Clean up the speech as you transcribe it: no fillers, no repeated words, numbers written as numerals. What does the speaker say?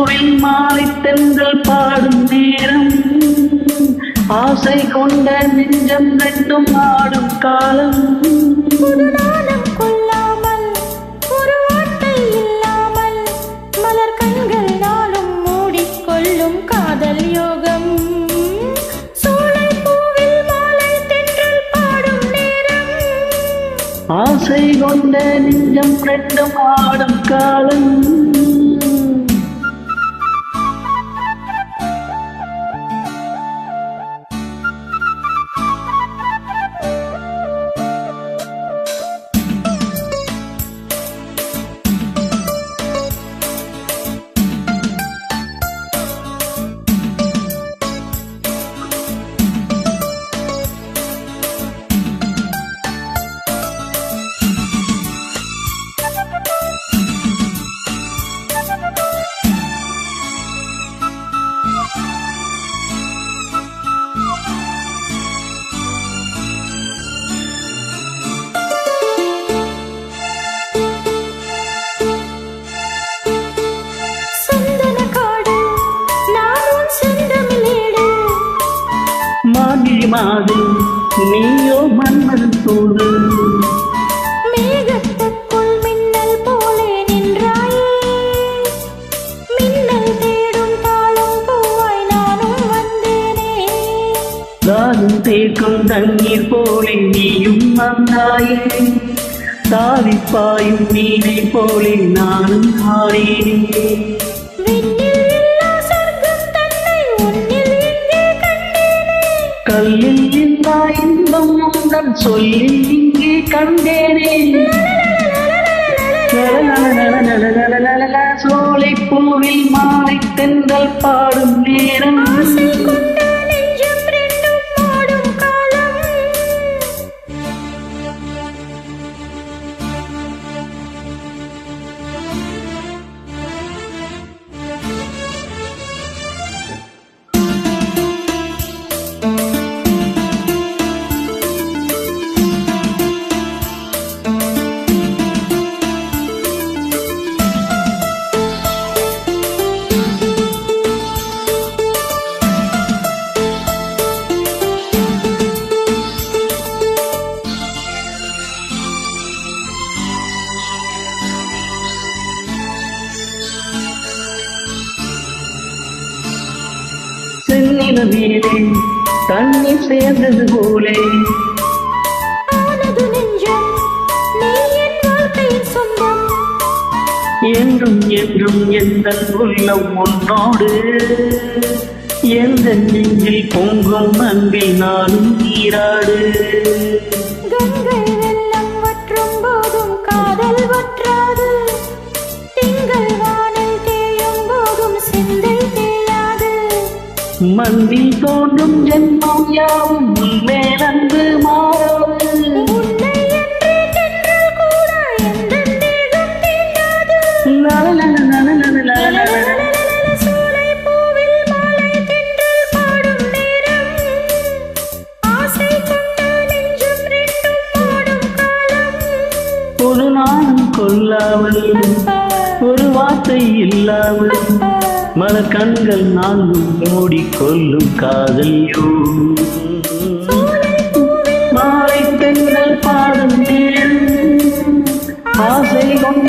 பூவில் மாலை தென்றல் பாடும் நேரம் ஆசை கொண்ட நெஞ்சம் ரெண்டும் ஆடும் காலம் ஒரு நாளும் கொள்ளாமல் ஒரு வார்த்தை இல்லாமல் மலர் கண்கள் நாளும் மூடிக்கொள்ளும் காதல் யோகம் சோலை பூவில் மாலை தென்றல் பாடும் நேரம் ஆசை கொண்ட நெஞ்சம் ரெண்டும் ஆடும் காலம் மாதம் நீயோ மன்மதன் தூது மேகத்துக்குள் மின்னல் போலே நின்றாயே மின்னல் தேடும் தாளம் பூவாய் நானும் வந்தேனே தாகம் தேக்கும் தண்ணீர் போலே நீயும் வந்தாயே தாவிப்பாயும் மீனை போலே நானும் ஆடினேன் கல்லில் இல்லா இன்பம் உந்தன் சொல்லி இங்கே கண்டேனே சோலை பூவில் மாலை தென்றல் பாடும் நேரம் செந்நிலவிலே தண்ணீர் சேர்ந்தது போலே ஆனது நெஞ்சம் நீ என் வாழ்க்கையின் சொந்தம் என்றும் என்றும் எந்த உள்ளம் உன்னோடு எந்த நெஞ்சில் பொங்கும் அன்பில் நானும் நீராடு கங்கை வெள்ளம் வற்றும் போதும் காதல் வற்றாது திங்கள் வானில் தேயும் போதும் சிந்தை தேயாது மண்ணில் தோன்றும் ஜென்மம் யாவும் உன்மேல் அன்பு மாறாது உன்னை என்று தென்றல் கூட எந்தன் தேகம் தீண்டாது சோலை பூவில் மாலை தென்றல் பாடும் நேரம் ஆசை கொண்ட நெஞ்சம் ரெண்டும் பாடும் காலம் ஒரு நாளும் கொல்லாமல் ஒரு வார்த்தை இல்லாமல் மலர் கண்கள் நான்கும் மூடிக்கொள்ளும் காதலியோ மாலை தென்றல் பாடும் நேரம் ஆசை கொண்ட